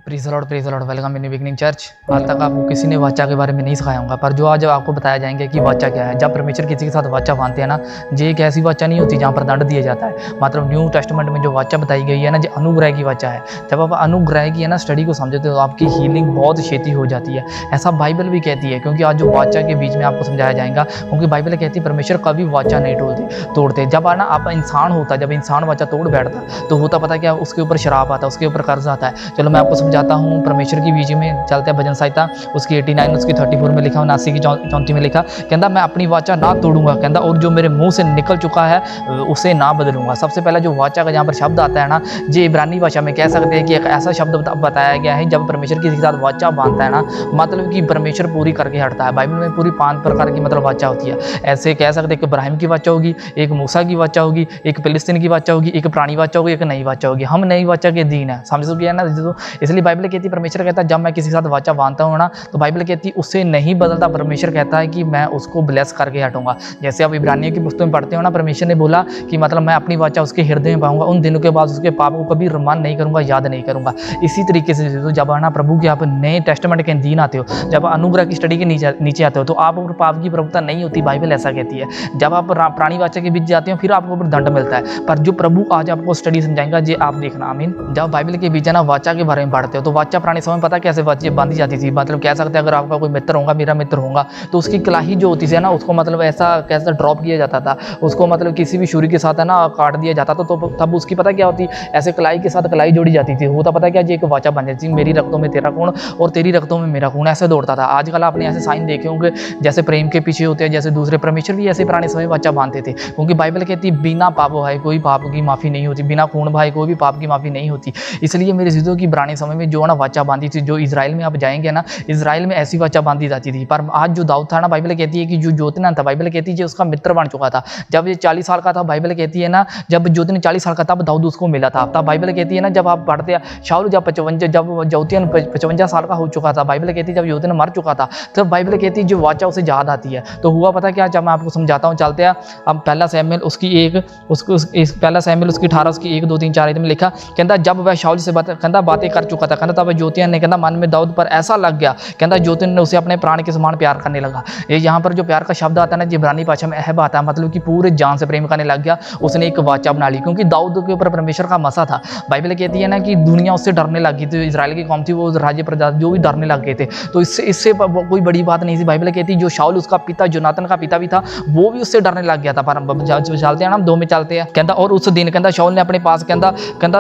Praise the Lord, welcome in beginning church. आज तक आपको किसी ने वाचा के बारे में नहीं सिखाया होगा, पर जो आज आपको बताया जाएंगे कि वाचा क्या है। जब परमेश्वर किसी के साथ वाचा बांधते हैं ना, ये एक ऐसी वाचा नहीं होती जहाँ पर दंड दिया जाता है। मतलब न्यू टेस्टमेंट में जो वाचा बताई गई है ना, जो अनुग्रह की वाचा है। जब आप अनुग्रह की है ना स्टडी को समझते हो तो आपकी हीलिंग बहुत छेती हो जाती है। ऐसा बाइबल भी कहती है, क्योंकि आज जो वाचा के बीच में आपको समझाया जाएगा, क्योंकि बाइबल कहती है परमेश्वर कभी वाचा नहीं तोड़ते। जब आना आप इंसान होता, जब इंसान वाचा तोड़ बैठता तो होता पता क्या, उसके ऊपर शराब आता है, उसके ऊपर कर्ज आता है। चलो मैं आपको समझाता हूँ। परमेश्वर की बीच में चलते हैं भजन संहिता उसकी 89 उसकी 34 में लिखा, 79 की 34 में लिखा, कहता मैं अपनी वाचा ना तोड़ूंगा, कहता और जो मेरे मुंह से निकल चुका है उसे ना बदलूंगा। सबसे पहला जो वाचा का जहाँ पर शब्द आता है ना, ये इब्रानी भाषा में कह सकते हैं कि एक ऐसा शब्द बताया गया है जब परमेश्वर किसी के साथ वाचा बांधता है ना, मतलब कि परमेश्वर पूरी करके हटता है। बाइबल में पूरी 5 प्रकार की मतलब वाचा होती है। ऐसे कह सकते हैं कि इब्राहिम की वाचा होगी, एक मूसा की वाचा होगी, एक फिलिस्तीन की वाचा होगी, एक पुरानी वाचा होगी, एक नई वाचा होगी। हम नई वाचा के दीन है, समझ गया ना। इसलिए बाइबल कहती है, परमेश्वर कहता है जब मैं किसी के साथ वाचा बांधता हूँ ना, तो बाइबल कहती है उससे नहीं बदलता। परमेश्वर कहता है कि मैं उसको ब्लेस करके हटूंगा। जैसे आप इब्रानियों की पुस्तक में पढ़ते हो ना, परमेश्वर ने बोला कि मतलब मैं अपनी वाचा उसके हृदय में पाऊंगा, उन दिनों के बाद उसके पाप को कभी रमान नहीं करूंगा, याद नहीं करूंगा। इसी तरीके से जब आना प्रभु के आप नए टेस्टमेंट के दिन आते हो, जब अनुग्रह की स्टडी के नीचे आते हो, तो आप ऊपर पाप की प्रभुता नहीं होती। बाइबल ऐसा कहती है। जब आप प्राणी वाचा के बीच जाते हो फिर आपको ऊपर दंड मिलता है। पर जो प्रभु आज आपको स्टडी समझाएगा, ये आप देखना। आमीन। जब बाइबल के बीच ना वाचा के बारे में पढ़ते हो, तो वाचा पुराने समय पता कैसे वाचा बांधी जाती थी। मतलब कह सकते हैं अगर आपका कोई मित्र होगा, मेरा मित्र होगा, तो उसकी कलाई जो होती थी ना, उसको मतलब ऐसा कैसे ड्रॉप किया जाता था, उसको मतलब किसी भी छुरी के साथ है ना काट दिया जाता था। तो तब उसकी पता क्या होती, ऐसे कलाई के साथ कलाई जोड़ी जाती थी। होता पता क्या, एक वाचा बन जाती थी, मेरी रक्तों में तेरा खून और तेरी रक्तों में मेरा खून, ऐसे दौड़ता था। आजकल आपने ऐसे साइन देखे होंगे जैसे प्रेम के पीछे होते हैं, जैसे दूसरे परमेश्वर भी ऐसे पुराने समय वाचा बांधते थे। क्योंकि बाइबल कहती है बिना पाप भाई कोई पाप की माफ़ी नहीं होती, बिना खून भाई कोई भी पाप की माफ़ी नहीं होती। इसलिए मेरे जिदों की पुराने समय में जो ना वाचा बांधी थी, जो इजराइल में आप जाएंगे ना, इजराइल में ऐसी वाचा बांधी जाती थी। पर आज जो दाऊद था ना, बाइबल कहती है कि जो जोतन था, बाइबल कहती है उसका मित्र बन चुका था। जब ये 40 साल का था, बाइबल कहती है ना, जब जोतन 40 साल का तब दाऊद उसको मिला था। तब बाइबल कहती है ना, जब आप पढ़ते हैं शाऊल जब 55 साल का हो चुका था, बाइबल कहती है जब जोतन मर चुका था, तब बाइबल कहती है जो वाचा उसे याद आती है। तो हुआ पता क्या, जब मैं आपको समझाता हूँ, चलते हैं। अब पहला सैमुएल उसकी 18 उसकी 1 2 3 4 में लिखा, कहता जब वह शाऊल से बातें कर चुका था, कहता तब जोतियन ने कहता मन में दाऊद पर ऐसा लग गया, कहता जोतियन ने उसे अपने प्राण के समान प्यार करने लगा। ये यहाँ पर जो प्यार का शब्द आता है ना, इब्रानी भाषा में अहब आता है, मतलब कि पूरे जान से प्रेम करने लग गया। उसने एक वाचा बना ली, क्योंकि दाऊद के ऊपर परमेश्वर का मसा था। बाइबल कहती है ना कि दुनिया उससे डरने लगी थी। इजराइल की कौम थी, वो राज्य प्रजा जो भी डरने लग गए थे। तो इससे कोई बड़ी बात नहीं थी। बाइबल कहती है जो शाऊल उसका पिता, जोनातन का पिता भी था, वो भी उससे डरने लग गया था। पर चलते हैं ना, 2 में चलते हैं। कहता और उस दिन कहता शाऊल ने अपने पास कहता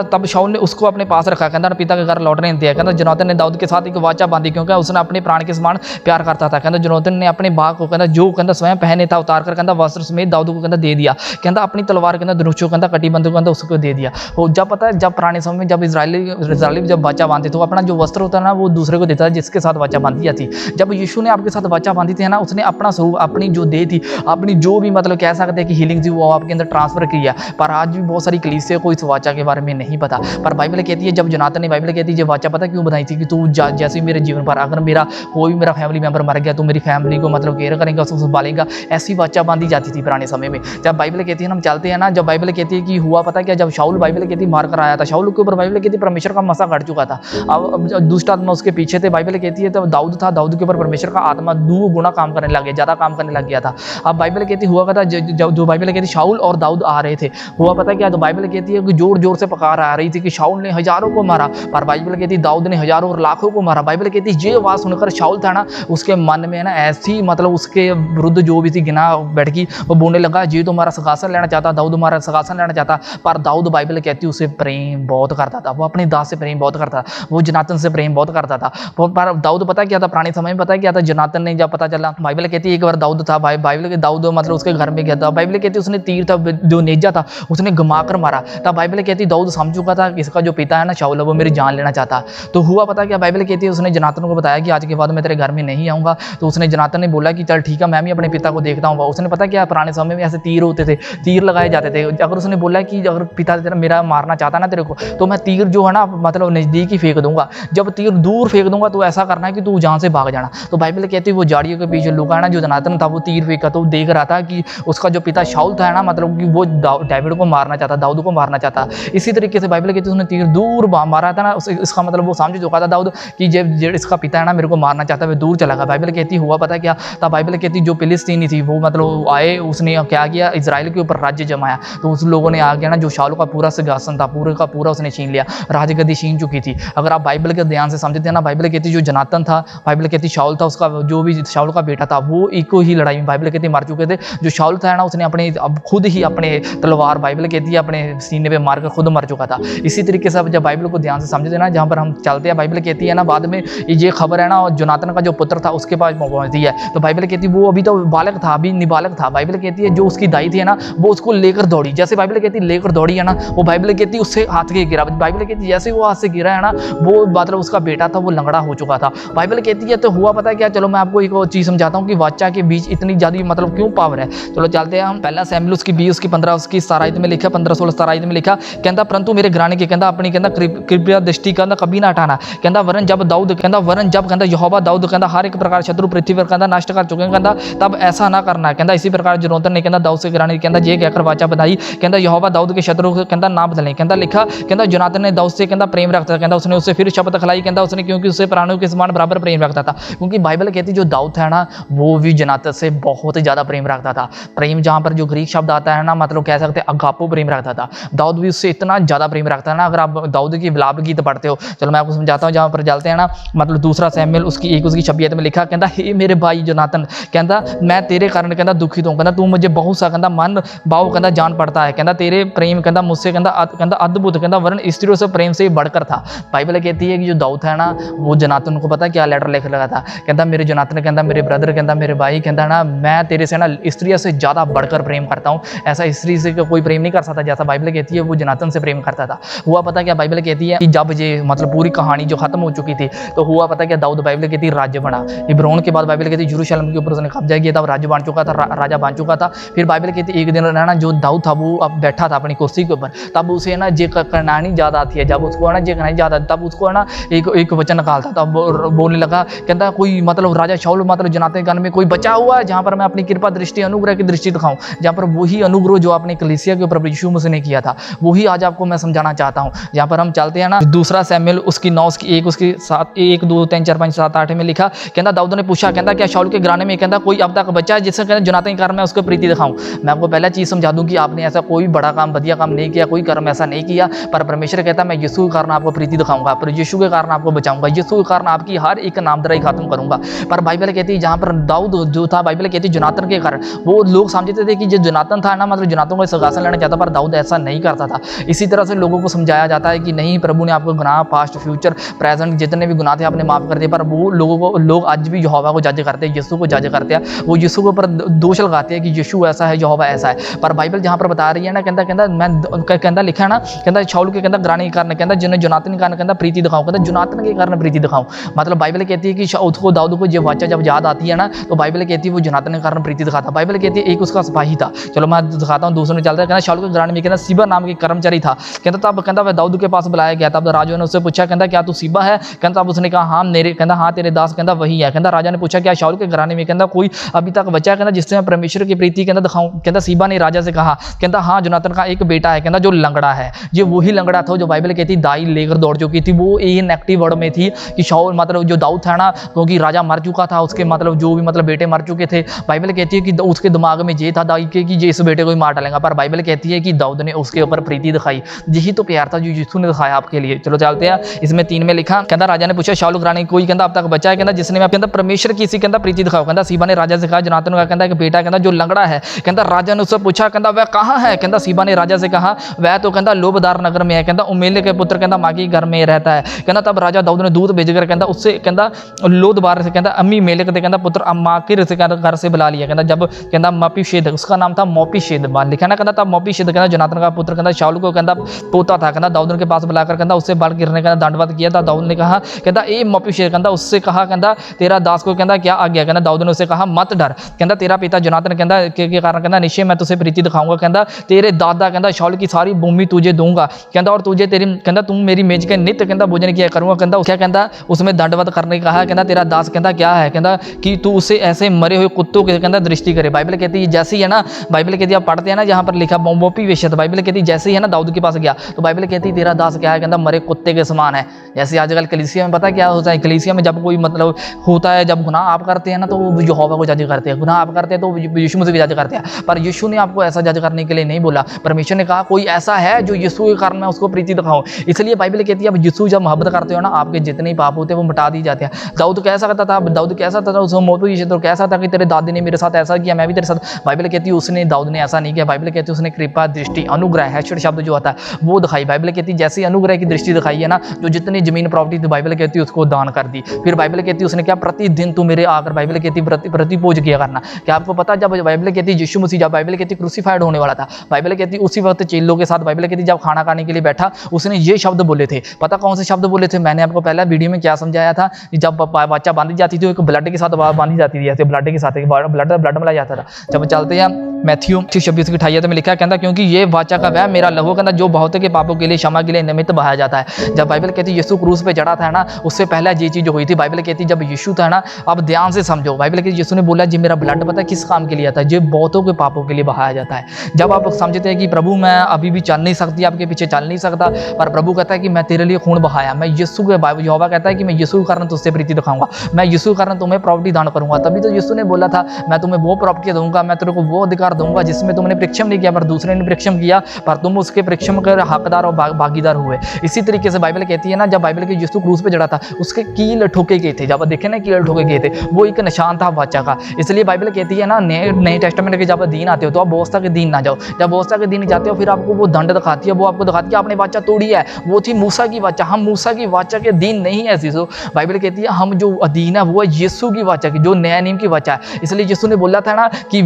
तब शाऊल ने उसको अपने पास रखा, कहता पिता के घर लौटने दिया। कहता जोनातन ने दाऊद के साथ एक वाचा बांधी, क्योंकि उसने अपने प्राण के समान प्यार करता था। कहता जोनातन ने अपने बाग को जो स्वयं पहने था उतार कर वस्त्र समेत दाऊद को दे दिया। कहता अपनी तलवार धनुष कटिबंध को उसको दे दिया। वो जब पता है, जब पुराने समय में जब इजरायली जब वाचा बांधते तो अपना जो वस्त्र होता है ना, वो दूसरे को देता था जिसके साथ वाचा बांधी जाती। जब यीशु ने आपके साथ वाचा बांधी थी ना, उसने अपना स्वरूप, अपनी जो देह थी, अपनी जो भी मतलब कह सकते हैं कि हीलिंग थी, वो आपके अंदर ट्रांसफर किया। पर आज भी बहुत सारी कलीसिया को इस वाचा के बारे में नहीं पता। पर बाइबल कहती है जब जोनातन ने, बाइबल कहती है वाचा पता क्यों बनाई थी, कि तू जैसे मेरे जीवन पर अगर मेरा कोई भी मेरा फैमिली मेंबर मर गया तो मेरी फैमिली को मतलब केयर करेगा, उसको संभालेगा। ऐसी वाचा बांधी जाती थी पुराने समय में। जब बाइबल कहती है, हम चलते हैं ना, जब बाइबल कहती है कि हुआ पता क्या, जब शाऊल बाइबल कहती मार कर आया था, शाऊल के ऊपर बाइबल कहती परमेश्वर का मसा घट चुका था। अब दुष्ट आत्मा उसके पीछे थे। बाइबल कहती है तब दाऊद था, दाऊद के ऊपर परमेश्वर का आत्मा 2 गुना काम करने लग गया, ज्यादा काम करने लग गया था। अब बाइबल कहती हुआ था जो बाइबल कहती शाऊल और दाऊद आ रहे थे, हुआ पता क्या, तो बाइबल कहती है कि जोर जोर से पुकार आ रही थी कि शाऊल ने हजारों को मारा, पर बाइबल कहती दाऊद ने हजारों और लाखों को मारा। बाइबल कहती ये आवाज सुनकर शाऊल था ना, उसके मन में ना ऐसी मतलब उसके विरुद्ध जो भी थी गिना बैठ गई। वो बोलने लगा जी तो हमारा सिंहासन लेना चाहता, दाऊद हमारा सिंहासन लेना चाहता। पर दाऊद बाइबल कहती उसे प्रेम बहुत करता था, वो अपने दास से प्रेम बहुत करता था, वो जोनातन से प्रेम बहुत करता था। पर दाऊद पता क्या था, पुराने समय में पता क्या था, जोनातन ने जब पता चला, बाइबल कहती है एक बार दाऊद था, बाइबल के दाऊद मतलब उसके घर में गया था। बाइबल कहती उसने तीर था जो नेजा था उसने घुमा कर मारा। तब बाइबल कहती दाऊद समझ चुका था कि इसका जो पिता है ना शाऊल, वो मेरी जान लेना चाहता। तो हुआ पता क्या, बाइबल कहती है उसने जोनातन को बताया कि आज के बाद मैं तेरे घर में नहीं आऊँगा। तो उसने जोनातन ने बोला कि चल ठीक है, मैं भी अपने पिता को देखता हूँ। उसने पता क्या, पुराने समय में ऐसे तीर होते थे, तीर लगाए जाते थे। अगर उसने बोला कि अगर पिता तेरा मेरा मारना चाहता ना तेरे को, तो मैं तीर जो है ना मतलब नज़दीक ही फेंक दूंगा, जब तीर दूर फेंक दूंगा तो ऐसा करना है कि तू जहाँ से भाग जाना। तो बाइबल कहती है वो झाड़ियों के पीछे लुका है ना, जो जोनातन था वो तीर फेंका, तो देख रहा था कि उसका जो पिता शाऊल था ना, मतलब कि वो दाऊद को मारना चाहता, दाऊद को मारना चाहता। इसी तरीके से बाइबल कहती है उसने तीर दूर मारा था ना, इस उसका मतलब वो समझ चुका था दाऊद कि जो इसका पिता है ना मेरे को मारना चाहता है, वो दूर चला गया। बाइबल कहती हुआ पता क्या था, बाइबल कहती जो फिलिस्तीनी थी वो मतलब आए, उसने क्या किया, इजराइल के ऊपर राज्य जमाया। तो उस लोगों ने आ गया ना, जो शाऊल का पूरा सिंहासन था पूरे का पूरा उसने छीन लिया, राजगद्दी छीन चुकी थी। अगर आप बाइबल के ध्यान से समझते हैं ना, बाइबल कहती जो जनातन था, बाइबल कहती शाऊल था, उसका जो भी शाऊल का बेटा था वो एक ही लड़ाई में बाइबल कहती मर चुके थे। जो शाऊल था ना उसने अपने अब खुद ही अपने तलवार बाइबल कहती है अपने सीने पे मार कर खुद मर चुका था। इसी तरीके से जब बाइबल को ध्यान से समझते ना, जहाँ पर हम चलते हैं, बाइबल कहती है ना बाद में ये खबर है ना, और जोनातन का जो पुत्र था उसके पास पहुंचती है। तो बाइबल कहती है वो अभी तो बालक था, अभी नाबालग था। बाइबल कहती है जो उसकी दाई थी ना वो उसको लेकर दौड़ी, जैसे बाइबल कहती है लेकर दौड़ी है ना, वो बाइबल कहती है उससे हाथ के गिरा। बाइबल कहती है जैसे वो हाथ से गिरा है ना, वो मतलब उसका बेटा था वो लंगड़ा हो चुका था। बाइबल कहती है तो हुआ पता है क्या, चलो मैं आपको एक चीज समझाता हूँ कि वाचा के बीच इतनी ज्यादा मतलब क्यों पावर है। चलो चलते हैं हम। पहला सैमुएल उसकी 20 उसकी 15 उसकी 17 आयत में लिखा, 15 16 17 आयत में लिखा, कहता परंतु मेरे घराने की कहता अपनी कहता कृपया दृष्टि कहता कभी ना हटाना। कहता वरन जब दाऊद कहता वरन जब कहता यहोवा दाऊद कहता हर एक प्रकार शत्रु पृथ्वी पर कहता नष्ट कर चुके हैं, कहता तब ऐसा ना करना। कहता इसी प्रकार जोनातन ने कहता दाऊद से घराने कहता ये कहकर वाचा बनाई, कहता यहोवा दाऊद के शत्रु कहता ना बदले। कहता लिखा कहता जोनातन ने दाऊद से कहता प्रेम रखता था, कहता उसने उससे फिर शपथ खिलाई, कहता उसने क्योंकि उससे प्राणों के समान बराबर प्रेम रखता था। क्योंकि बाइबल कहती जो दाऊद है ना वो भी जोनातन से बहुत ही ज्यादा प्रेम रखता था। प्रेम जहाँ पर जो ग्रीक शब्द आता है ना, मतलब कह सकते हैं अगापो प्रेम रखता था। दाऊद भी उससे इतना ज्यादा प्रेम रखता है ना। अगर आप दाऊद की विलाप गीत पढ़ते हो, चलो मैं आपको समझाता हूँ, जहाँ पर चलते हैं ना, मतलब दूसरा सैमुएल उसकी 1 उसकी 26 में लिखा, कहता हे मेरे भाई जोनातन कहता मैं तेरे कारण कहता दुखित हूँ, कहता तू मुझे बहुत सा कहता मन भाव कहता जान पड़ता है, कहता तेरे प्रेम कहता मुझसे कहता अद्भुत कहता वरन स्त्रियों से प्रेम से बढ़कर था। बाइबल कहती है कि जो दाऊद है ना वो जोनातन को पता क्या लेटर लिख लगा था, कहता मेरे जोनातन कहता मेरे ब्रदर कहता मेरे भाई कहता ना मैं तेरे से ना स्त्रियों से ज्यादा बढ़कर प्रेम करता हूँ। ऐसा स्त्री से कोई प्रेम नहीं कर सकता जैसा बाइबल कहती है वो जोनातन से प्रेम करता था। हुआ पता क्या, बाइबल कहती है कि जब ये मतलब पूरी कहानी जो खत्म हो चुकी थी तो हुआ पता क्या, दाऊद बाइबल कहती राज्य बना। इब्रान के बाद बाइबल कहती यरूशलेम के ऊपर उसने कब्जा किया, तब राज्य बन चुका था, राजा बन चुका था। फिर बाइबल कहती एक दिन ना जो दाऊद था वो अब बैठा था अपनी कुर्सी के ऊपर, तब उसे ना जे करनानी याद आती है। जब उसको ना जे करनानी याद आती तब उसको ना एक वचन निकालता, तब बोलने लगा कहता कोई मतलब राजा शाऊल मतलब जोनातन के कान में कोई बचा हुआ है जहाँ पर मैं अपनी कृपा दृष्टि अनुग्रह की दृष्टि दिखाऊं, जहाँ पर वही अनुग्रह जो अपने कलीसिया के ऊपर यीशु मसीह ने किया था वही आज आपको मैं समझाना चाहता हूँ। जहाँ पर हम चलते हैं ना दूसरा सैमुएल उसकी 9 उसकी 1 उसकी 7 1 2 3 4 5 7 8 में लिखा, कहता दाऊद ने पूछा कहता क्या शाऊल के घराने में कहता कोई अब तक बचा है जिससे कहता जोनातन के कारण मैं उसको प्रीति दिखाऊं। मैं आपको पहला चीज समझा दूं कि आपने ऐसा कोई बड़ा काम बढ़िया काम नहीं किया, कोई कर्म ऐसा नहीं किया, पर परमेश्वर कहता मैं यीशु के कारण आपको प्रीति दिखाऊंगा, पर यीशु के कारण आपको बचाऊंगा, यीशु के कारण आपकी हर एक नामधराई खत्म करूंगा। पर बाइबल कहती है जहाँ पर दाऊद जो था बाइबल कहती है जोनातन के कारण वो लोग समझते थे कि जो जोनातन था ना मतलब जोनातन को सिंहासन लेना चाहता, पर दाऊद ऐसा नहीं करता था। इसी तरह से लोगों को समझाया जाता है कि नहीं प्रभु ने आपको गुनाह पास्ट फ्यूचर प्रेजेंट जितने भी गुनाह थे आपने माफ कर दिए, पर वो लोगों को लोग आज भी यहोवा को जज करते हैं, यीशु को जज करते हैं, वो यीशु के ऊपर दोष लगाते हैं कि यीशु ऐसा है यहोवा ऐसा है। पर बाइबल जहाँ पर बता रही है ना कहता लिखा है ना कहता शाऊल के कहता घराने के कारण कहता जिन्हें जोनातन के कारण कहता प्रीति दिखाऊं, कहता जोनातन के कारण प्रीति दिखाऊं। मतलब बाइबल कहती है कि उसको दाऊद को जब वाचा जब याद आती है ना तो बाइबल कहती है वो जोनातन के कारण प्रीति दिखाता। बाइबल कहती है एक उसका सिपाही था, चलो मैं दिखाता हूँ दूसरे में चलता है, कहता शाऊल के घराने में कहता सीबा नाम के कर्मचारी था, कहता तब कहता वह दाऊद के पास बुलाया गया, तब राजा ने उससे पूछा कहता क्या तू सीबा है, कहता तब उसने कहा हाँ मेरे कहता हाँ तेरे दास कहता वही है। कहता राजा ने पूछा क्या शाऊल के घराने में कहता कोई अभी तक बचा है कहता जिससे मैं परमेश्वर की प्रीति कहता दिखाऊं। कहता सीबा ने राजा से कहा कहता हाँ जोनातन का एक बेटा है कहता जो लंगड़ा है, ये वही लंगड़ा था जो बाइबल कहती दाई लेकर दौड़ चुकी थी। वो ये नेगेटिव वर्ड में थी कि शाऊल मतलब जो दाऊद था ना क्योंकि राजा मर चुका था, उसके मतलब जो भी मतलब बेटे मर चुके थे, बाइबल कहती है कि उसके दिमाग में ये था दाई के कि ये इस बेटे को ही मार डालेगा, पर बाइबल कहती है कि दाऊद ने उसके ऊपर प्रीति दिखाई। यही तो प्यार था जो यीशु ने दिखाया आपके लिए। चलो चलते हैं, इसमें 3 में लिखा कहता राजा ने पूछा शाऊल घराने कोई कहता अब तक बचा है कहता जिसने मैं कहता परमेश्वर की इसी कहता प्रीति दिखाओ। कहता सीबा ने राजा से कहा जोनातन का कहता एक बेटा कहता जो लंगड़ा है। कहता राजा ने उससे पूछा कहता वह कहाँ है। कहता सीबा ने राजा से कहा वह तो कहता लोबदार नगर में है, कहता उमेले के पुत्र कहता माँ के घर में रहता है। कहता तब राजा दाऊद ने दूत भेजकर कहता उससे कहता लोदबार से कहता अम्मी मेलक कहता पुत्र अम्माकिर से कहता घर से बुला लिया। कहता जब कहता मोपीशेद उसका नाम था मोपीशेद लिखा ना कहता तब मोपीशेद कहता जोनातन का पुत्र कहता शाऊल को कहता पोता था। कहता दाऊद के पास बुलाकर कहता उससे बाल गिरने का दंडवत किया था। दाऊद ने कहा कहता ए मोपीशेद कहता उससे कहा कहता तेरा दास को कहता क्या आ गया। कहता दाऊद ने उससे कहा मत डर, कहता तेरा पिता जोनातन कहता के कारण कहता निश्चय मैं तुझे प्रीति दिखाऊंगा। कहता तेरे दादा कहता शाऊल की सारी भूमि तुझे दूंगा। कहता और तुझे तेरी कहता तुम मेरी मेज के नित्य कहता भोजन किया करूंगा। कहता क्या कहता उसमें दंडवत करने कहा। कहता तेरा दास कहता क्या है, कहता कि तू उसे ऐसे मरे हुए कुत्तों के कहता दृष्टि करे। बाइबल कहती है जैसे ही है ना, बाइबल कहती है आप पढ़ते हैं ना जहाँ पर लिखा मोपी वेश्या, बाइबल कहती है जैसे ही है ना दाऊद के पास गया तो बाइबल कहती है तेरा दास क्या है कहता मरे कुत्ते के समान है। जैसे आजकल कलीसिया में पता क्या होता है, कलीसिया में जब कोई मतलब होता है, जब गुनाह आप करते हैं ना तो वो यहोवा को जज करते हैं, गुनाह आप करते हैं तो यीशु मसीह को जज करते हैं। पर यीशु ने आपको ऐसा जज करने के लिए नहीं बोला। परमेश्वर ने कहा कोई ऐसा है जो यीशु के कारण मैं उसको प्रीति दिखाऊं। इसलिए बाइबल कहती है अब यीशु जब मोहब्बत करते हो ना, आपके जितने पाप होते हैं वो मिटा दिए जाते हैं। दाऊद कैसा करता था, दाऊद कैसा था उस मौत की तो कैसा था कि तेरे दादी ने मेरे साथ ऐसा किया, मैं भी तेरे साथ। बाइबल कहती है उसने, दाऊद ने ऐसा नहीं किया। बाइबल कहती है उसने कृपा, दृष्टि, अनुग्रह, हैशड शब्द जो आता है वो दिखाई। बाइबल कहती है जैसे अनुग्रह की दृष्टि दिखाई है ना, जो जितनी जमीन प्रॉपर्टी थी बाइबल कहती है उसको दान कर दी। फिर बाइबल कहती है उसने क्या, प्रतिदिन तू मेरे आकर बाइबल कहती प्रतिपूज किया करना। क्या आपको पता, जब बाइबल कहती है यीशु मसीह, जब बाइबल कहती है क्रूसीफाइड होने वाला था, बाइबल कहती है उसी वक्त चेलों के साथ बाइबल कहती है जब खाना खाने के लिए बैठा उसने ये शब्द बोले थे। पता कौन से शब्द बोले थे? मैंने आपको पहला वीडियो में क्या समझाया था, जब बच्चा बांधी जाती थी एक ब्लड के साथ बांधी जाती थी, ऐसे ब्लड के साथ ब्लड मिलाया जाता था। जब चलते हैं मैथ्यू 26:28 में लिखा है, कहता क्योंकि ये वाचा का वह मेरा लहू कहता जो बहुतों के पापों के लिए, क्षमा के लिए निमित्त बहाया जाता है। जब बाइबल कहती है यीशु क्रूस पे चढ़ा था ना, उससे पहले ये चीज हुई थी। बाइबल कहती है जब यीशु था ना, अब ध्यान से समझो, बाइबल कहती है यीशु ने बोला जी मेरा ब्लड पता किस काम के लिए आता है, जो बहुतों के पापों के लिए बहाया जाता है। जब आप समझते हैं कि प्रभु मैं अभी भी चल नहीं सकती, आपके पीछे चल नहीं सकता, पर प्रभु कहता है कि मैं तेरे लिए खून बहाया, मैं यीशु के, यहोवा कहता है कि मैं यीशु के कारण तुझसे प्रीति दिखाऊंगा, मैं यीशु के कारण तुम्हें प्रॉपर्टी दान करूंगा। तभी तो यीशु ने बोला था मैं तुम्हें वो प्रॉपर्टी दूंगा, मैं तेरे को वो अधिकार दूंगा जिसमें तुमने परिश्रम नहीं किया पर दूसरे ने परिश्रम किया, पर तुम उसके परिश्रम के हकदार और भागीदार हुए। इसी तरीके से बाइबल कहती है ना, जब बाइबल के यीशु क्रूस पे चढ़ा था उसके कील ठोके गए थे, जब देखे ना कील ठोके गए थे, वो एक निशान था वाचा का। इसलिए बाइबल कहती है ना, नए टेस्टामेंट के जब दिन आते हो तो आप व्यवस्था के दिन ना जाओ, जब व्यवस्था के दिन जाते हो फिर आपको वो दंड दिखाती है, वो आपको दिखाती है आपने वाचा तोड़ी है, वो थी मूसा की वाचा। हम मूसा की वाचा के दिन नहीं है ऐसी। बाइबल कहती है हम जो अधीन है वो है यीशु की वाचा की, जो नया नियम की वाचा है। इसलिए यीशु ने बोला था ना कि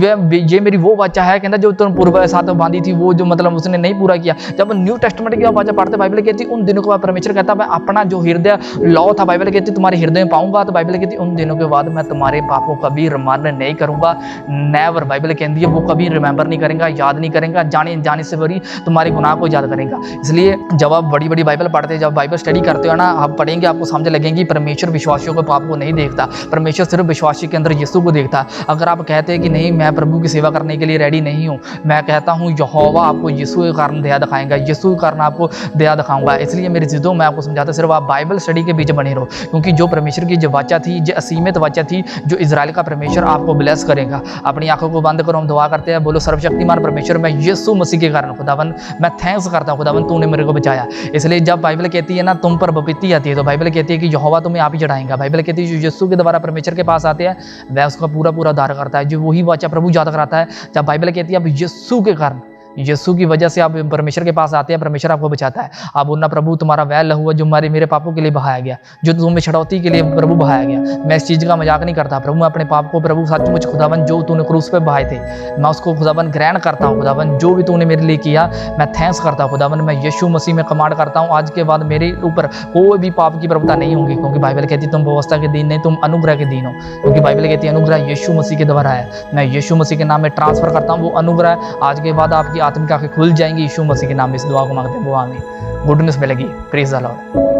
ये मेरी वो वाचा है, कहता जो तुम पूर्व साथ बांधी थी, वो जो मतलब उसने नहीं पूरा किया। जब न्यू टेस्टामेंट की वाचा पढ़ते बाइबल कहती उन दिनों के बाद परमेश्वर कहता मैं अपना जो हृदय लॉ था बाइबल कहती तुम्हारे हृदय में पाऊंगा, तो बाइबल कहती उन दिनों के बाद मैं तुम्हारे पापों को कभी रिमांड नहीं करूंगा। नेवर, बाइबल कहती है वो कभी रिमेंबर नहीं करेंगे, याद नहीं करेंगे, जाने से बड़ी तुम्हारे गुनाह को याद करेगा। इसलिए जब आप बड़ी बड़ी बाइबल पढ़ते, जब बाइबल स्टडी करते हो ना, आप पढ़ेंगे आपको समझ लगेगी परमेश्वर विश्वासियों के पाप को नहीं देखता, परमेश्वर सिर्फ विश्वासी के अंदर यीशु को देखता। अगर आप कहते हैं कि नहीं मैं प्रभु की सेवा करने के लिए रेडी नहीं हूँ, मैं कहता हूँ यहोवा आपको यीशु के कारण दया दिखाएगा, यीशु के कारण आपको दया दिखाऊंगा। इसलिए मेरी जिद्दों में आपको समझाता सिर्फ आप बाइबल स्टडी के बीच बने रहो, क्योंकि जो परमेश्वर की जो वाचा थी, जो असीमित वाचा थी, जो इजराइल का परमेश्वर आपको ब्लेस करेगा। अपनी आंखों को बंद करो, हम दुआ करते हैं, बोलो सर्वशक्तिमान परमेश्वर मैं यीशु मसीह के कारण खुदावन मैं थैंक्स करता हूँ, खुदावन तूने मेरे को बचाया। इसलिए जब बाइबल कहती है ना तुम पर विपत्ति आती है तो बाइबल कहती है कि यहोवा तुम्हें आप ही चढ़ाएगा। बाइबल कहती है जो यीशु के द्वारा परमेश्वर के पास आते हैं वह उसका पूरा उद्धार करता है, जो वही वाचा प्रभु याद कराता है। जब बाइबल कहती है अब यीशु के कारण, यीशु की वजह से आप परमेश्वर के पास आते हैं, परमेश्वर आपको बचाता है। आप बोलना प्रभु तुम्हारा वह लहू है जो मेरे पापों के लिए बहाया गया, जो तुम्हें छड़ौती के लिए प्रभु बहाया गया। मैं इस चीज़ का मजाक नहीं करता प्रभु, मैं अपने पाप को प्रभु सचमुच खुदावन जो तूने क्रूस पे बहाए थे मैं उसको खुदावन ग्रहण करता हूँ। खुदावन जो भी तूने मेरे लिए किया मैं थैंक्स करता हूँ। खुदावन मैं यीशु मसीह में कमांड करता हूँ आज के बाद मेरे ऊपर कोई भी पाप की प्रभुता नहीं होगी, क्योंकि बाइबल कहती तुम व्यवस्था के दिन नहीं तुम अनुग्रह के दिन हो, क्योंकि बाइबल कहती है अनुग्रह यीशु मसीह के द्वारा है। मैं यीशु मसीह के नाम में ट्रांसफर करता हूँ वो अनुग्रह। आज के बाद आपकी आत्मिक आंखें खुल जाएंगी, यीशु मसीह के नाम में इस दुआ को मांगते हैं वो आमीन। गुड न्यूज़ मिलेगी, प्रेज़ द लॉर्ड।